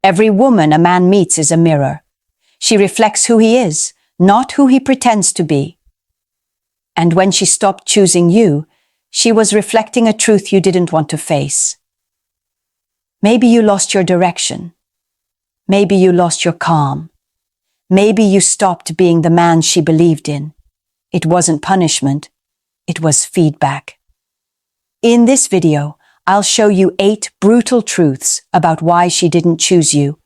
Every woman a man meets is a mirror. She reflects who he is, not who he pretends to be. And when she stopped choosing you, she was reflecting a truth you didn't want to face. Maybe you lost your direction. Maybe you lost your calm. Maybe you stopped being the man she believed in. It wasn't punishment. It was feedback. In this video, I'll show you 8 brutal truths about why she didn't choose you,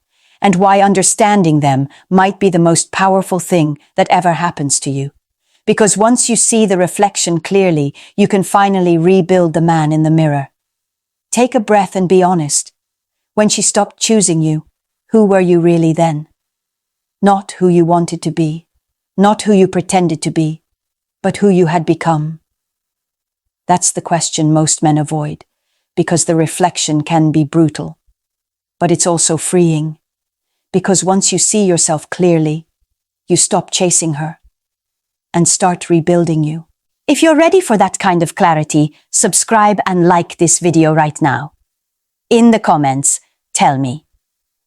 and why understanding them might be the most powerful thing that ever happens to you. Because once you see the reflection clearly, you can finally rebuild the man in the mirror. Take a breath and be honest. When she stopped choosing you, who were you really then? Not who you wanted to be, not who you pretended to be, but who you had become. That's the question most men avoid, because the reflection can be brutal. But it's also freeing, because once you see yourself clearly, you stop chasing her and start rebuilding you. If you're ready for that kind of clarity, subscribe and like this video right now. In the comments, tell me,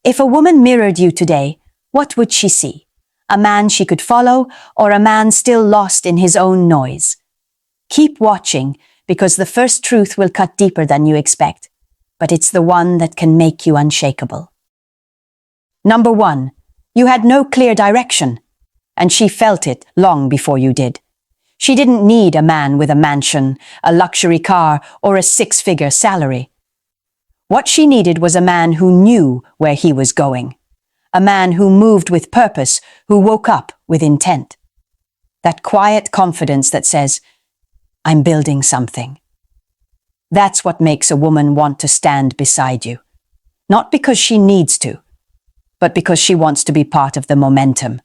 if a woman mirrored you today, what would she see? A man she could follow, or a man still lost in his own noise? Keep watching, because the first truth will cut deeper than you expect, but it's the one that can make you unshakable. Number 1, you had no clear direction, and she felt it long before you did. She didn't need a man with a mansion, a luxury car, or a 6-figure salary. What she needed was a man who knew where he was going. A man who moved with purpose, who woke up with intent. That quiet confidence that says, I'm building something. That's what makes a woman want to stand beside you. Not because she needs to, but because she wants to be part of the momentum.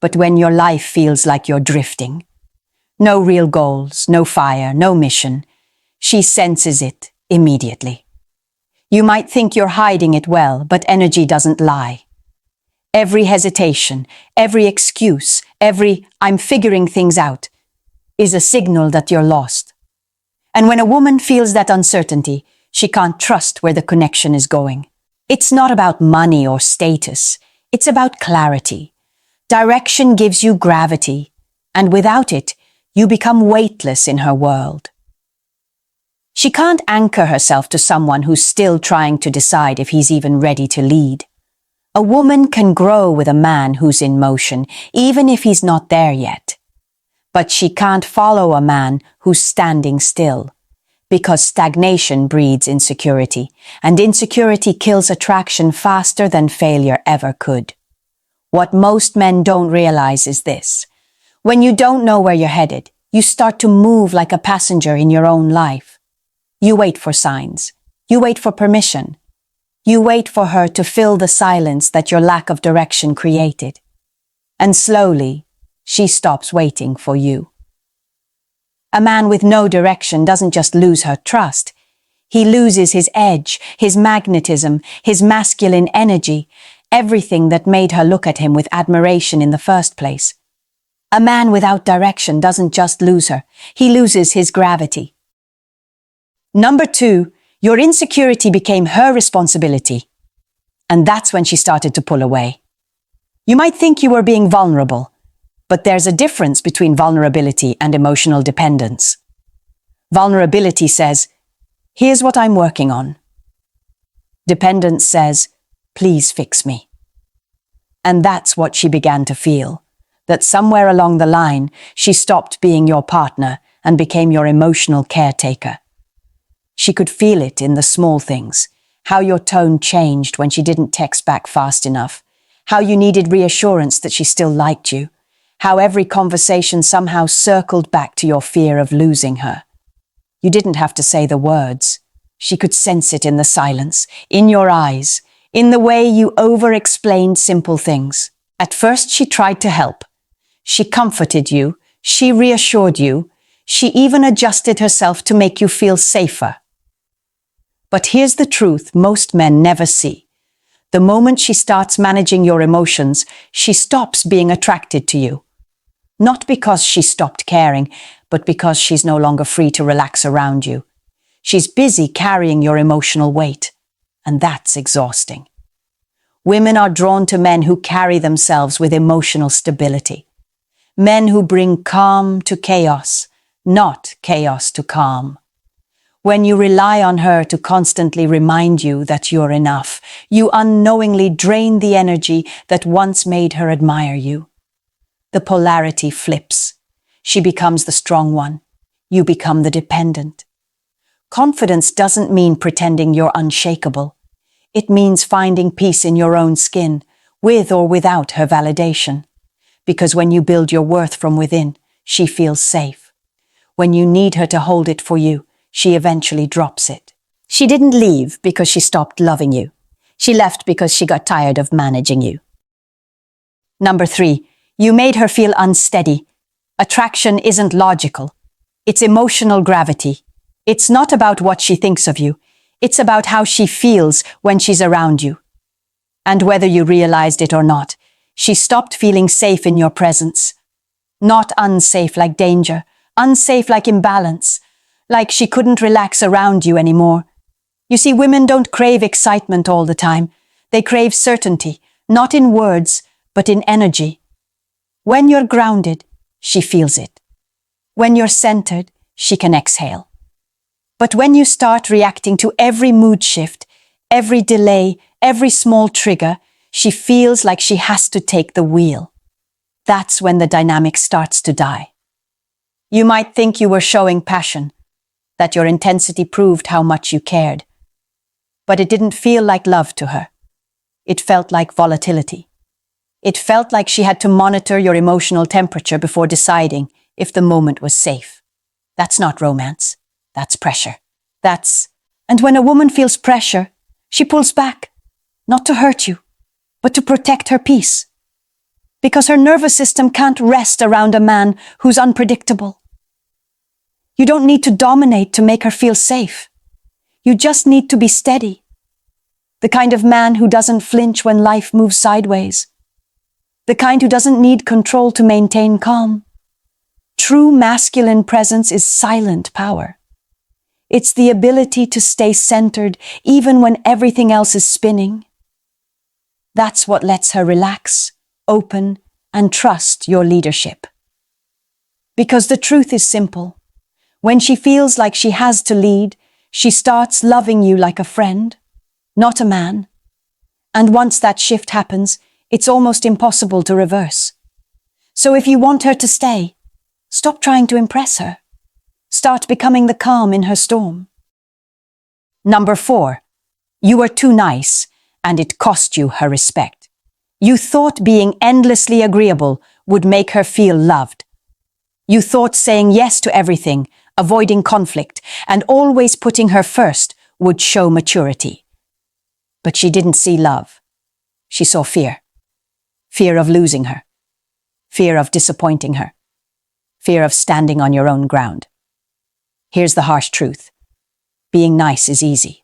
But when your life feels like you're drifting, no real goals, no fire, no mission, she senses it immediately. You might think you're hiding it well, but energy doesn't lie. Every hesitation, every excuse, every I'm figuring things out is a signal that you're lost. And when a woman feels that uncertainty, she can't trust where the connection is going. It's not about money or status. It's about clarity. Direction gives you gravity, and without it, you become weightless in her world. She can't anchor herself to someone who's still trying to decide if he's even ready to lead. A woman can grow with a man who's in motion, even if he's not there yet. But she can't follow a man who's standing still, because stagnation breeds insecurity, and insecurity kills attraction faster than failure ever could. What most men don't realize is this. When you don't know where you're headed, you start to move like a passenger in your own life. You wait for signs. You wait for permission. You wait for her to fill the silence that your lack of direction created. And slowly, she stops waiting for you. A man with no direction doesn't just lose her trust. He loses his edge, his magnetism, his masculine energy, everything that made her look at him with admiration in the first place. A man without direction doesn't just lose her, he loses his gravity. Number 2, your insecurity became her responsibility. And that's when she started to pull away. You might think you were being vulnerable, but there's a difference between vulnerability and emotional dependence. Vulnerability says, here's what I'm working on. Dependence says, please fix me. And that's what she began to feel, that somewhere along the line, she stopped being your partner and became your emotional caretaker. She could feel it in the small things, how your tone changed when she didn't text back fast enough, how you needed reassurance that she still liked you, how every conversation somehow circled back to your fear of losing her. You didn't have to say the words. She could sense it in the silence, in your eyes, in the way you over-explained simple things. At first she tried to help. She comforted you, she reassured you, she even adjusted herself to make you feel safer. But here's the truth most men never see. The moment she starts managing your emotions, she stops being attracted to you. Not because she stopped caring, but because she's no longer free to relax around you. She's busy carrying your emotional weight, and that's exhausting. Women are drawn to men who carry themselves with emotional stability. Men who bring calm to chaos, not chaos to calm. When you rely on her to constantly remind you that you're enough, you unknowingly drain the energy that once made her admire you. The polarity flips. She becomes the strong one. You become the dependent. Confidence doesn't mean pretending you're unshakable. It means finding peace in your own skin, with or without her validation. Because when you build your worth from within, she feels safe. When you need her to hold it for you, she eventually drops it. She didn't leave because she stopped loving you. She left because she got tired of managing you. Number 3, you made her feel unsteady. Attraction isn't logical. It's emotional gravity. It's not about what she thinks of you. It's about how she feels when she's around you. And whether you realized it or not, she stopped feeling safe in your presence. Not unsafe like danger, unsafe like imbalance, like she couldn't relax around you anymore. You see, women don't crave excitement all the time. They crave certainty, not in words, but in energy. When you're grounded, she feels it. When you're centered, she can exhale. But when you start reacting to every mood shift, every delay, every small trigger, she feels like she has to take the wheel. That's when the dynamic starts to die. You might think you were showing passion, that your intensity proved how much you cared. But it didn't feel like love to her. It felt like volatility. It felt like she had to monitor your emotional temperature before deciding if the moment was safe. That's not romance. That's pressure. And when a woman feels pressure, she pulls back, not to hurt you, but to protect her peace. Because her nervous system can't rest around a man who's unpredictable. You don't need to dominate to make her feel safe. You just need to be steady. The kind of man who doesn't flinch when life moves sideways. The kind who doesn't need control to maintain calm. True masculine presence is silent power. It's the ability to stay centered even when everything else is spinning. That's what lets her relax, open, and trust your leadership. Because the truth is simple. When she feels like she has to lead, she starts loving you like a friend, not a man. And once that shift happens, it's almost impossible to reverse. So if you want her to stay, stop trying to impress her. Start becoming the calm in her storm. Number 4, you were too nice, and it cost you her respect. You thought being endlessly agreeable would make her feel loved. You thought saying yes to everything, avoiding conflict, and always putting her first would show maturity. But she didn't see love. She saw fear. Fear of losing her. Fear of disappointing her. Fear of standing on your own ground. Here's the harsh truth. Being nice is easy.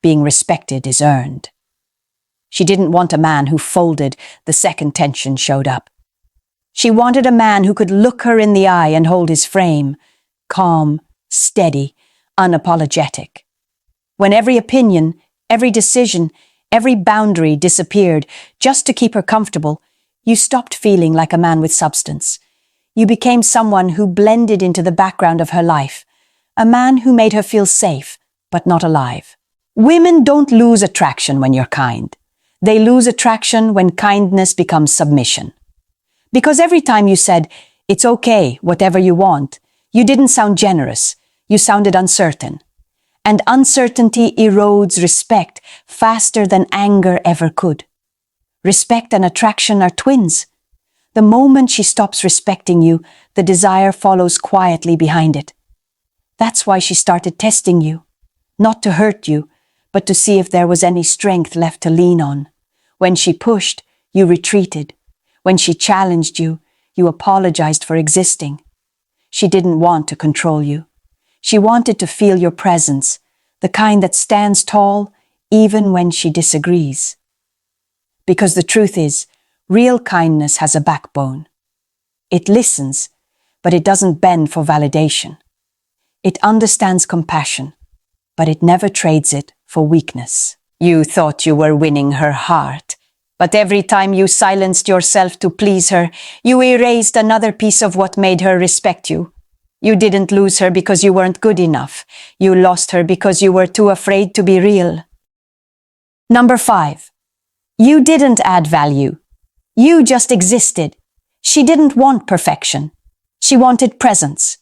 Being respected is earned. She didn't want a man who folded the second tension showed up. She wanted a man who could look her in the eye and hold his frame, calm, steady, unapologetic. When every opinion, every decision, every boundary disappeared just to keep her comfortable, you stopped feeling like a man with substance. You became someone who blended into the background of her life, a man who made her feel safe, but not alive. Women don't lose attraction when you're kind. They lose attraction when kindness becomes submission. Because every time you said, "It's okay, whatever you want," you didn't sound generous, you sounded uncertain. And uncertainty erodes respect faster than anger ever could. Respect and attraction are twins. The moment she stops respecting you, the desire follows quietly behind it. That's why she started testing you, not to hurt you, but to see if there was any strength left to lean on. When she pushed, you retreated. When she challenged you, you apologized for existing. She didn't want to control you. She wanted to feel your presence, the kind that stands tall even when she disagrees. Because the truth is, real kindness has a backbone. It listens, but it doesn't bend for validation. It understands compassion, but it never trades it for weakness. You thought you were winning her heart, But every time you silenced yourself to please her, you erased another piece of what made her respect you. You didn't lose her because you weren't good enough. You lost her because you were too afraid to be real. Number 5. You didn't add value. You just existed. She didn't want perfection. She wanted presence.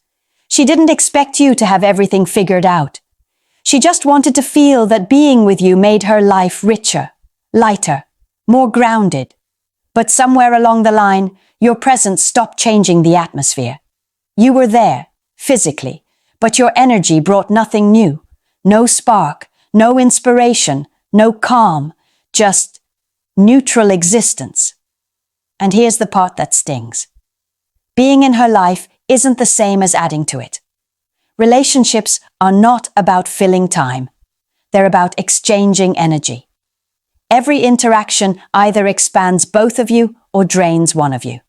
She didn't expect you to have everything figured out. She just wanted to feel that being with you made her life richer, lighter, more grounded. But somewhere along the line, your presence stopped changing the atmosphere. You were there, physically, but your energy brought nothing new. No spark, no inspiration, no calm, just neutral existence. And here's the part that stings. Being in her life isn't the same as adding to it. Relationships are not about filling time. They're about exchanging energy. Every interaction either expands both of you or drains one of you.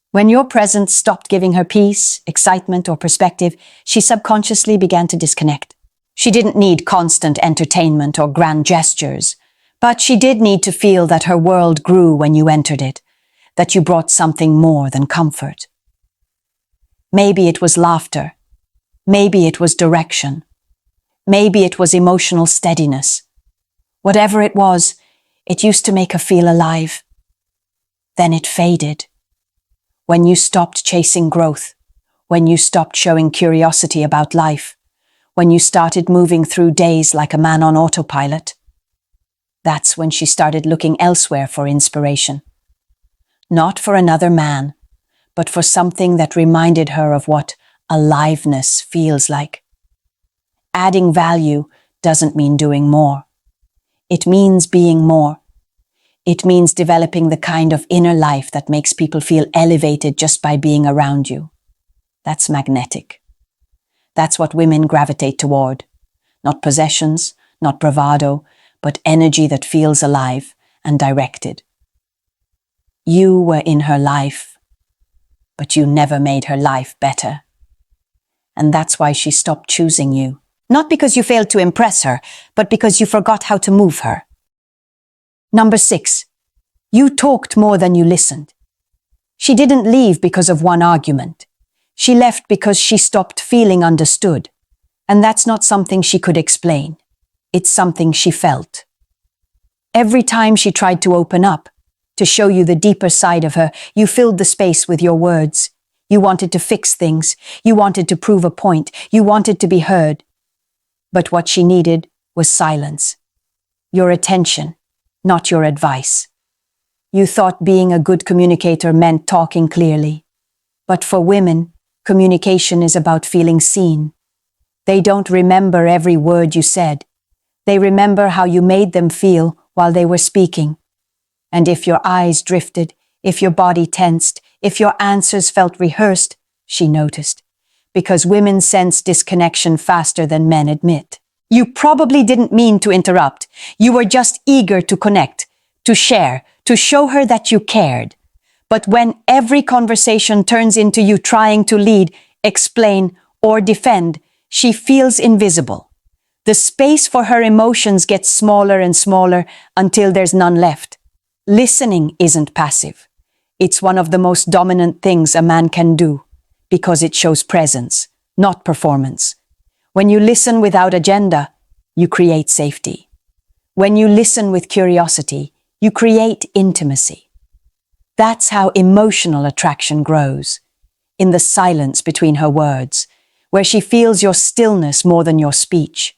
When your presence stopped giving her peace, excitement, or perspective, she subconsciously began to disconnect. She didn't need constant entertainment or grand gestures, but she did need to feel that her world grew when you entered it, that you brought something more than comfort. Maybe it was laughter. Maybe it was direction. Maybe it was emotional steadiness. Whatever it was, it used to make her feel alive. Then it faded. When you stopped chasing growth, when you stopped showing curiosity about life, when you started moving through days like a man on autopilot, that's when she started looking elsewhere for inspiration. Not for another man, but for something that reminded her of what aliveness feels like. Adding value doesn't mean doing more. It means being more. It means developing the kind of inner life that makes people feel elevated just by being around you. That's magnetic. That's what women gravitate toward. Not possessions, not bravado, but energy that feels alive and directed. You were in her life, but you never made her life better. And that's why she stopped choosing you. Not because you failed to impress her, but because you forgot how to move her. Number 6. You talked more than you listened. She didn't leave because of one argument. She left because she stopped feeling understood. And that's not something she could explain. It's something she felt. Every time she tried to open up, to show you the deeper side of her, you filled the space with your words. You wanted to fix things. You wanted to prove a point. You wanted to be heard. But what she needed was silence. Your attention, not your advice. You thought being a good communicator meant talking clearly. But for women, communication is about feeling seen. They don't remember every word you said. They remember how you made them feel while they were speaking. And if your eyes drifted, if your body tensed, if your answers felt rehearsed, she noticed. Because women sense disconnection faster than men admit. You probably didn't mean to interrupt. You were just eager to connect, to share, to show her that you cared. But when every conversation turns into you trying to lead, explain, or defend, she feels invisible. The space for her emotions gets smaller and smaller until there's none left. Listening isn't passive. It's one of the most dominant things a man can do, because it shows presence, not performance. When you listen without agenda, you create safety. When you listen with curiosity, you create intimacy. That's how emotional attraction grows, in the silence between her words, where she feels your stillness more than your speech.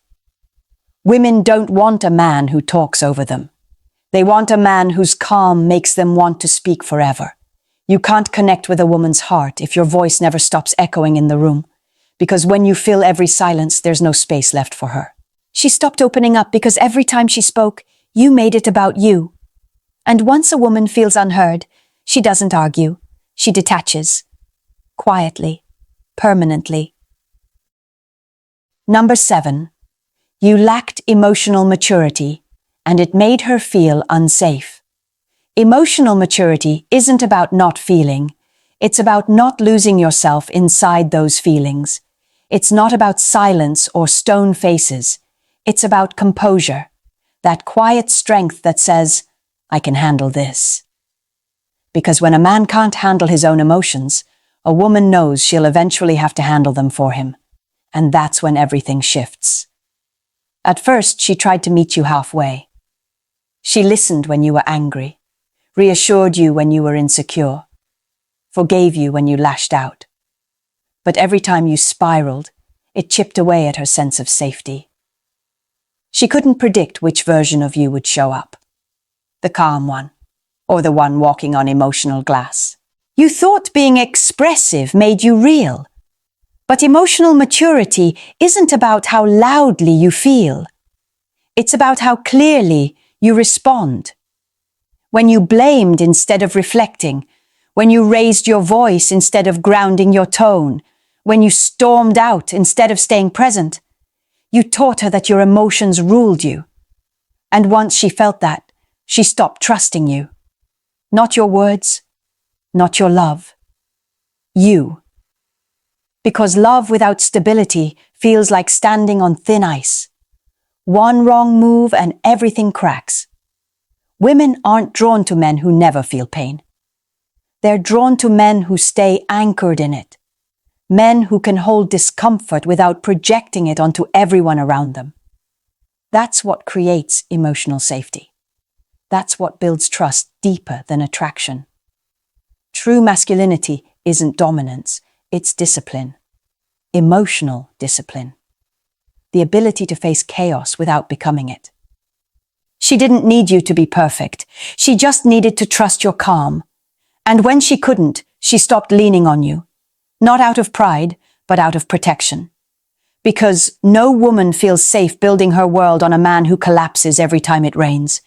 Women don't want a man who talks over them. They want a man whose calm makes them want to speak forever. You can't connect with a woman's heart if your voice never stops echoing in the room, because when you fill every silence, there's no space left for her. She stopped opening up because every time she spoke, you made it about you. And once a woman feels unheard, she doesn't argue. She detaches. Quietly. Permanently. Number 7. You lacked emotional maturity, and it made her feel unsafe. Emotional maturity isn't about not feeling. It's about not losing yourself inside those feelings. It's not about silence or stone faces. It's about composure, that quiet strength that says, I can handle this. Because when a man can't handle his own emotions, a woman knows she'll eventually have to handle them for him. And that's when everything shifts. At first, she tried to meet you halfway. She listened when you were angry, reassured you when you were insecure, forgave you when you lashed out. But every time you spiraled, it chipped away at her sense of safety. She couldn't predict which version of you would show up. The calm one, or the one walking on emotional glass. You thought being expressive made you real. But emotional maturity isn't about how loudly you feel. It's about how clearly you respond. When you blamed instead of reflecting, when you raised your voice instead of grounding your tone, when you stormed out instead of staying present, you taught her that your emotions ruled you. And once she felt that, she stopped trusting you. Not your words, not your love. You. Because love without stability feels like standing on thin ice. One wrong move and everything cracks. Women aren't drawn to men who never feel pain. They're drawn to men who stay anchored in it. Men who can hold discomfort without projecting it onto everyone around them. That's what creates emotional safety. That's what builds trust deeper than attraction. True masculinity isn't dominance, it's discipline. Emotional discipline. The ability to face chaos without becoming it. She didn't need you to be perfect. She just needed to trust your calm. And when she couldn't, she stopped leaning on you. Not out of pride, but out of protection. Because no woman feels safe building her world on a man who collapses every time it rains.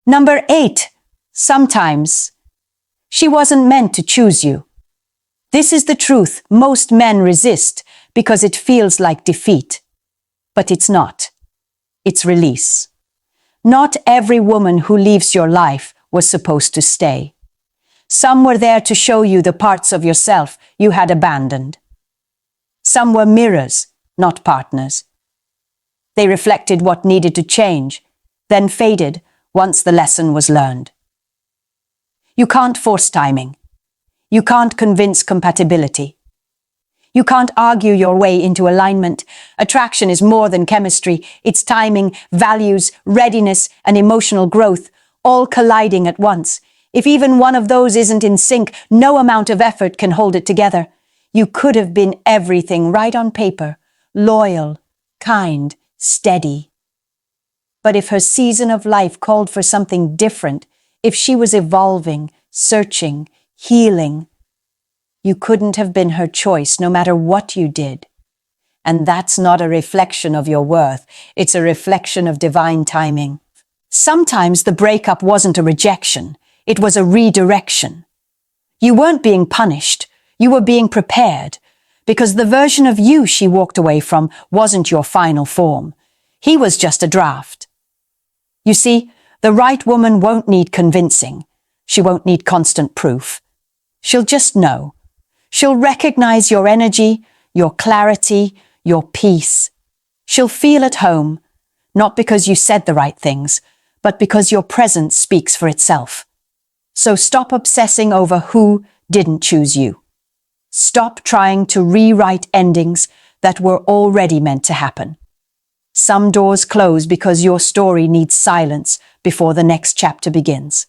Number 8. Sometimes. She wasn't meant to choose you. This is the truth most men resist because it feels like defeat. But it's not. It's release. Not every woman who leaves your life was supposed to stay. Some were there to show you the parts of yourself you had abandoned. Some were mirrors, not partners. They reflected what needed to change, then faded once the lesson was learned. You can't force timing. You can't convince compatibility. You can't argue your way into alignment. Attraction is more than chemistry. It's timing, values, readiness, and emotional growth, all colliding at once. If even one of those isn't in sync, no amount of effort can hold it together. You could have been everything right on paper, loyal, kind, steady. But if her season of life called for something different, if she was evolving, searching, healing, you couldn't have been her choice no matter what you did. And that's not a reflection of your worth, it's a reflection of divine timing. Sometimes the breakup wasn't a rejection, it was a redirection. You weren't being punished, you were being prepared, because the version of you she walked away from wasn't your final form. He was just a draft. You see, the right woman won't need convincing. She won't need constant proof. She'll just know. She'll recognize your energy, your clarity, your peace. She'll feel at home, not because you said the right things, but because your presence speaks for itself. So stop obsessing over who didn't choose you. Stop trying to rewrite endings that were already meant to happen. Some doors close because your story needs silence before the next chapter begins.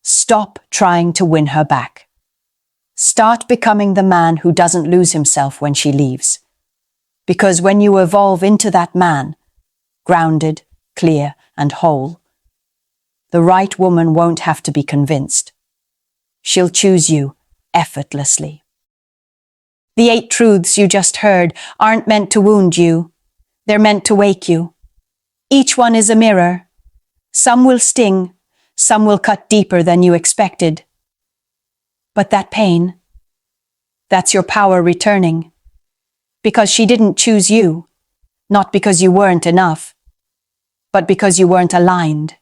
Stop trying to win her back. Start becoming the man who doesn't lose himself when she leaves. Because when you evolve into that man, grounded, clear, and whole, the right woman won't have to be convinced. She'll choose you effortlessly. The 8 truths you just heard aren't meant to wound you. They're meant to wake you. Each one is a mirror. Some will sting, some will cut deeper than you expected. But that pain, that's your power returning. Because she didn't choose you, not because you weren't enough, but because you weren't aligned.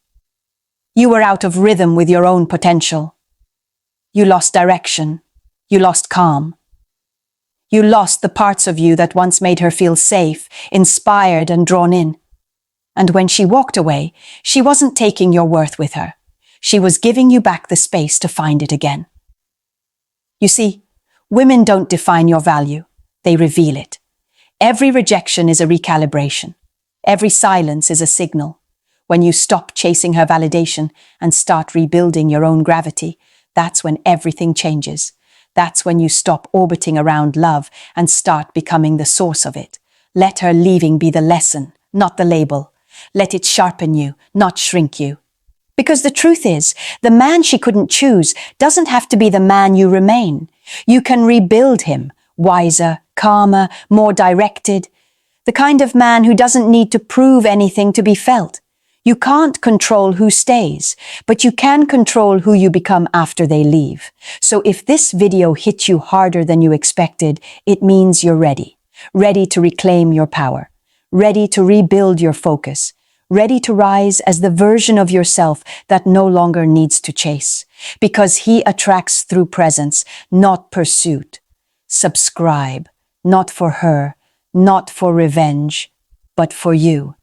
You were out of rhythm with your own potential. You lost direction. You lost calm. You lost the parts of you that once made her feel safe, inspired, and drawn in. And when she walked away, she wasn't taking your worth with her. She was giving you back the space to find it again. You see, women don't define your value, they reveal it. Every rejection is a recalibration. Every silence is a signal. When you stop chasing her validation and start rebuilding your own gravity, that's when everything changes. That's when you stop orbiting around love and start becoming the source of it. Let her leaving be the lesson, not the label. Let it sharpen you, not shrink you. Because the truth is, the man she couldn't choose doesn't have to be the man you remain. You can rebuild him, wiser, calmer, more directed. The kind of man who doesn't need to prove anything to be felt. You can't control who stays, but you can control who you become after they leave. So if this video hit you harder than you expected, it means you're ready. Ready to reclaim your power. Ready to rebuild your focus. Ready to rise as the version of yourself that no longer needs to chase. Because he attracts through presence, not pursuit. Subscribe, not for her, not for revenge, but for you.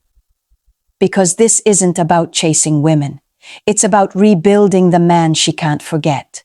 Because this isn't about chasing women. It's about rebuilding the man she can't forget.